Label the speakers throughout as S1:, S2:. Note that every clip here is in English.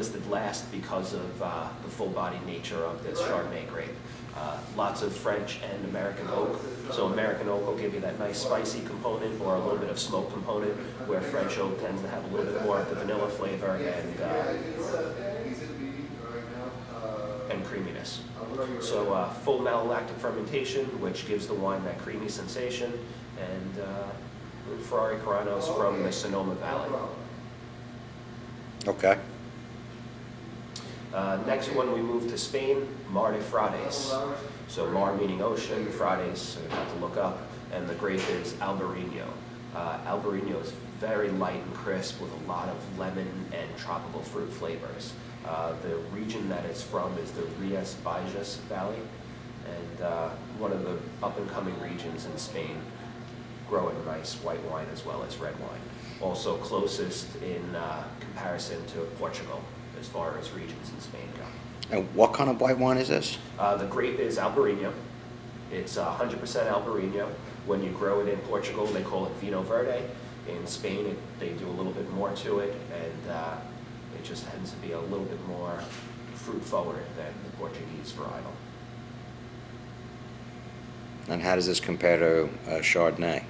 S1: listed last because of the full-bodied nature of this Chardonnay grape. Lots of French and American oak. So American oak will give you that nice spicy component or a little bit of smoke component, where French oak tends to have a little bit more of the vanilla flavor and creaminess. So full malolactic fermentation, which gives the wine that creamy sensation, and Ferrari Caranos from the Sonoma Valley.
S2: Okay.
S1: Next one, we move to Spain, Mar de Frades. So Mar meaning ocean, Frades, so you have to look up, and the grape is Albarino. Albarino is very light and crisp with a lot of lemon and tropical fruit flavors. The region that it's from is the Rías Baixas Valley, and one of the up-and-coming regions in Spain, growing nice white wine as well as red wine. Also closest in comparison to Portugal as far as regions in Spain go.
S2: And what kind of white wine is this?
S1: The grape is Albarino. It's 100% Albarino. When you grow it in Portugal, they call it Vino Verde. In Spain, they do a little bit more to it, and it just tends to be a little bit more fruit-forward than the Portuguese varietal.
S2: And how does this compare to Chardonnay?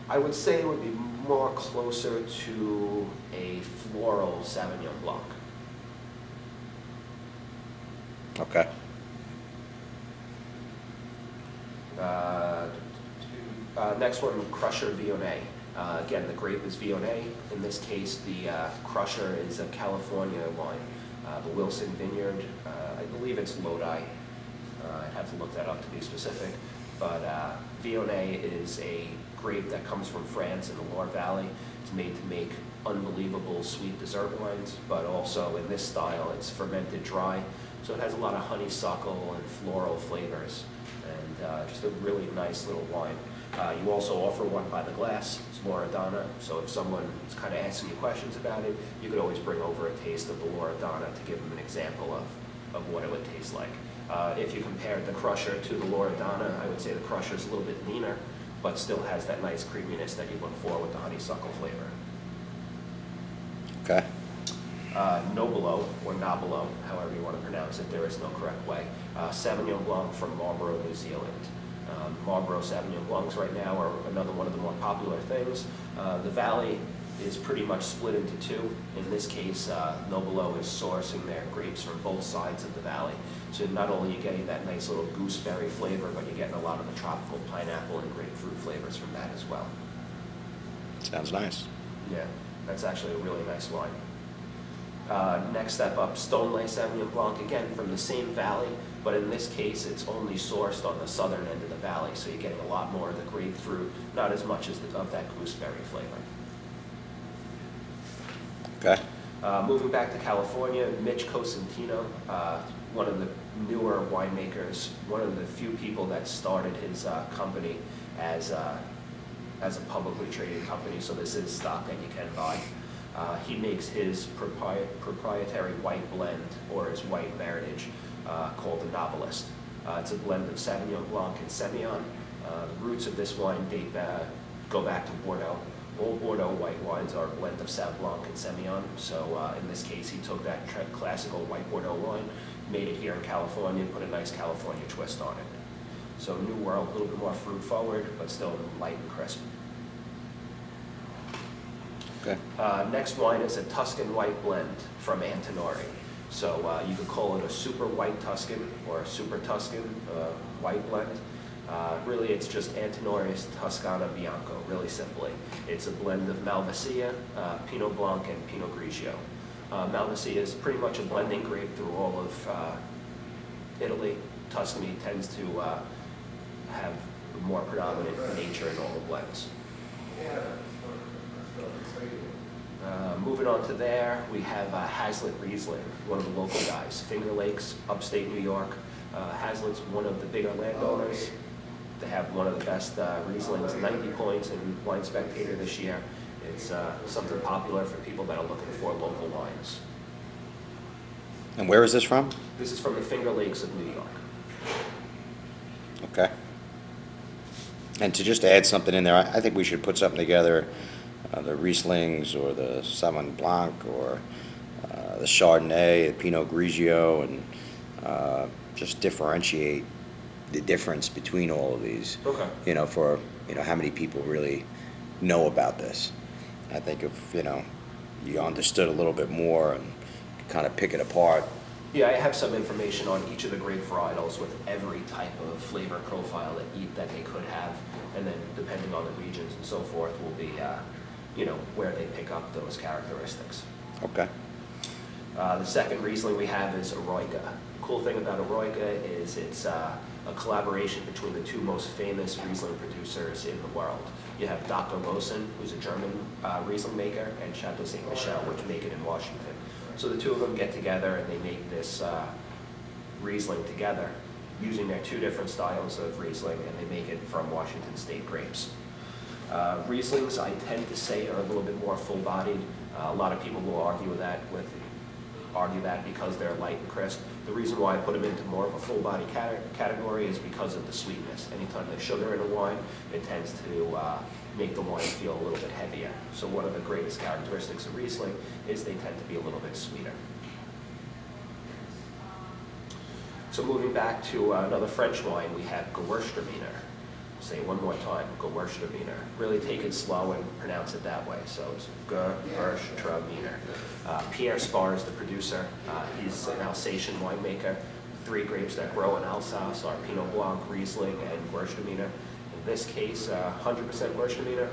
S1: I would say it would be more closer to a floral Sauvignon Blanc.
S2: Okay.
S1: Next one, Crusher Viognier. Again, the grape is Viognier. In this case, the Crusher is a California wine. The Wilson Vineyard, I believe it's Lodi. I'd have to look that up to be specific. But Viognier is a grape that comes from France in the Loire Valley. It's made to make unbelievable sweet dessert wines, but also in this style, it's fermented dry. So it has a lot of honeysuckle and floral flavors, and just a really nice little wine. You also offer one by the glass. It's Loredana, so if someone is kind of asking you questions about it, you could always bring over a taste of the Loredana to give them an example of what it would taste like. If you compared the Crusher to the Loredana, I would say the Crusher is a little bit leaner, but still has that nice creaminess that you look for with the honeysuckle flavor.
S2: Okay.
S1: Nobilo, or Nobilo, however you want to pronounce it, there is no correct way. Sauvignon Blanc from Marlborough, New Zealand. Marlborough Sauvignon Blancs right now are another one of the more popular things. The valley is pretty much split into two. In this case, Nobilo is sourcing their grapes from both sides of the valley. So not only are you getting that nice little gooseberry flavor, but you're getting a lot of the tropical pineapple and grapefruit flavors from that as well.
S2: Sounds nice.
S1: Yeah, that's actually a really nice wine. Next step up, Stoneleigh Sauvignon Blanc, again from the same valley, but in this case it's only sourced on the southern end of the valley, so you're getting a lot more of the grapefruit, not as much as of that gooseberry flavor.
S2: Okay.
S1: Moving back to California, Mitch Cosentino, one of the newer winemakers, one of the few people that started his company as a publicly traded company, so this is stock that you can buy. He makes his proprietary white blend, or his white heritage, called the Novelist. It's a blend of Sauvignon Blanc and Semillon. The roots of this wine go back to Bordeaux. All Bordeaux white wines are a blend of Sauv Blanc and Semillon, so in this case he took that classical white Bordeaux wine, made it here in California, and put a nice California twist on it. So New World, a little bit more fruit forward, but still light and crisp.
S2: Okay.
S1: Next wine is a Tuscan white blend from Antinori. So you could call it a super white Tuscan or a super Tuscan white blend. Really, it's just Antinori's Toscana Bianco, really simply. It's a blend of Malvasia, Pinot Blanc, and Pinot Grigio. Malvasia is pretty much a blending grape through all of Italy. Tuscany tends to have more predominant nature in all the blends. Moving on to there, we have Hazlitt Riesling, one of the local guys. Finger Lakes, upstate New York. Hazlitt's one of the bigger landowners. They have one of the best Rieslings, 90 points in Wine Spectator this year. It's something popular for people that are looking for local wines.
S2: And where is this from?
S1: This is from the Finger Lakes of New York.
S2: Okay. And to just add something in there, I think we should put something together, the Rieslings or the Sauvignon Blanc or the Chardonnay, the Pinot Grigio, and just differentiate the difference between all of these.
S1: Okay.
S2: You know, for how many people really know about this. I think if you understood a little bit more and kind of pick it apart.
S1: Yeah, I have some information on each of the grape varietals with every type of flavor profile that they could have, and then depending on the regions and so forth will be, where they pick up those characteristics.
S2: Okay.
S1: The second Riesling we have is Eroica. Cool thing about Eroica is it's a collaboration between the two most famous Riesling producers in the world. You have Dr. Losen, who's a German Riesling maker, and Chateau Ste. Michelle, which make it in Washington. So the two of them get together and they make this Riesling together using their two different styles of Riesling, and they make it from Washington State grapes. Rieslings, I tend to say, are a little bit more full-bodied. A lot of people will argue that because they're light and crisp. The reason why I put them into more of a full-body category is because of the sweetness. Anytime there's sugar in a wine, it tends to make the wine feel a little bit heavier. So one of the greatest characteristics of Riesling is they tend to be a little bit sweeter. So moving back to another French wine, we have Gewürztraminer. Say it one more time, Gewürztraminer. Really take it slow and pronounce it that way. So it's Gewürztraminer. Pierre Spar is the producer. He's an Alsatian winemaker. Three grapes that grow in Alsace are Pinot Blanc, Riesling, and Gewürztraminer. In this case, 100% Gewürztraminer.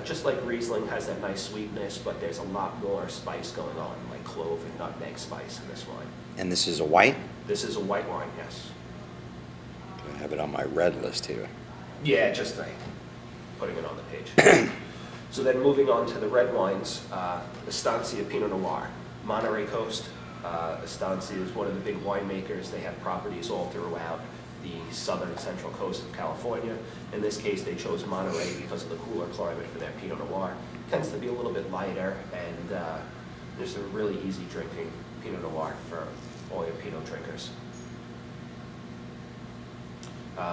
S1: Just like Riesling has that nice sweetness, but there's a lot more spice going on, like clove and nutmeg spice in this wine.
S2: And this is a white?
S1: This is a white wine, yes.
S2: I have it on my red list here.
S1: Yeah, just putting it on the page. So then moving on to the red wines, Estancia Pinot Noir. Monterey Coast, Estancia is one of the big winemakers. They have properties all throughout the southern central coast of California. In this case, they chose Monterey because of the cooler climate for their Pinot Noir. It tends to be a little bit lighter, and there's a really easy drinking Pinot Noir for all your Pinot drinkers.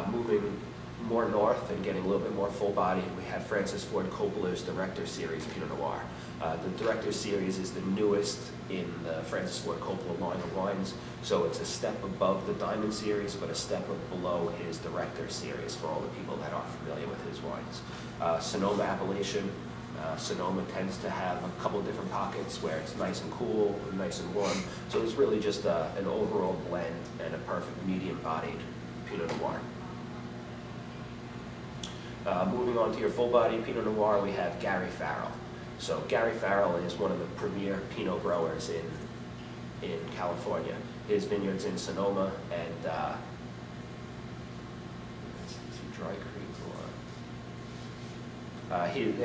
S1: Moving more north and getting a little bit more full-bodied, we have Francis Ford Coppola's Director Series Pinot Noir. The Director Series is the newest in the Francis Ford Coppola line of wines, so it's a step above the Diamond Series, but a step below his Director Series for all the people that are familiar with his wines. Sonoma appellation. Sonoma tends to have a couple of different pockets where it's nice and cool, nice and warm, so it's really just an overall blend and a perfect medium-bodied Pinot Noir. Moving on to your full-body Pinot Noir, we have Gary Farrell. So Gary Farrell is one of the premier Pinot growers in California. His vineyard's in Sonoma, and Dry Creek.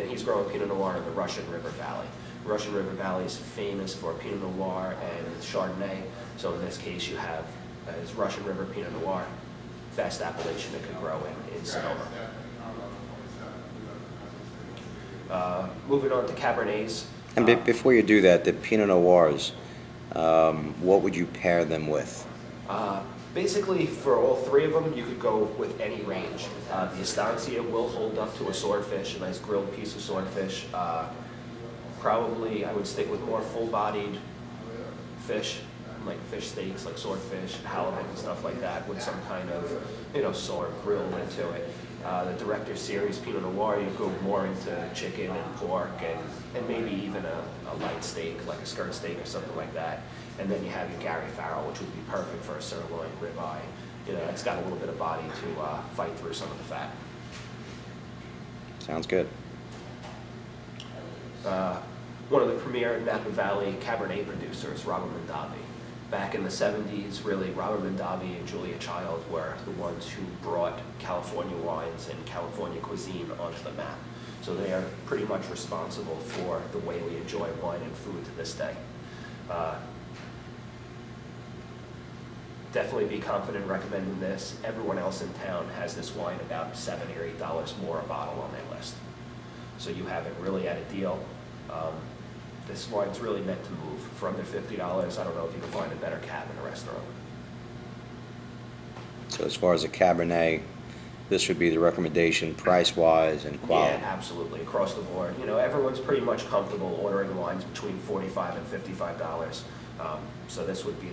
S1: He's growing Pinot Noir in the Russian River Valley. Russian River Valley is famous for Pinot Noir and Chardonnay. So in this case, you have his Russian River Pinot Noir, best appellation it could grow in Sonoma. Moving on to Cabernets.
S2: And before you do that, the Pinot Noirs, what would you pair them with?
S1: Basically, for all three of them, you could go with any range. The Estancia will hold up to a swordfish, a nice grilled piece of swordfish. Probably, I would stick with more full-bodied fish, like fish steaks, like swordfish, halibut, and stuff like that, with some kind of, sword grilled into it. The Director Series Pinot Noir, you go more into chicken and pork and maybe even a light steak, like a skirt steak or something like that. And then you have your Gary Farrell, which would be perfect for a sirloin, ribeye. It's got a little bit of body to fight through some of the fat.
S2: Sounds good.
S1: One of the premier Napa Valley Cabernet producers, Robert Mondavi. Back in the 70s, really, Robert Mondavi and Julia Child were the ones who brought California wines and California cuisine onto the map. So they are pretty much responsible for the way we enjoy wine and food to this day. Definitely be confident recommending this. Everyone else in town has this wine about $7 or $8 more a bottle on their list. So you have it really at a deal. This wine's really meant to move. For under $50, I don't know if you can find a better cab in a restaurant.
S2: So as far as a Cabernet, this would be the recommendation price-wise and quality?
S1: Yeah, absolutely, across the board. Everyone's pretty much comfortable ordering wines between $45 and $55. So this would be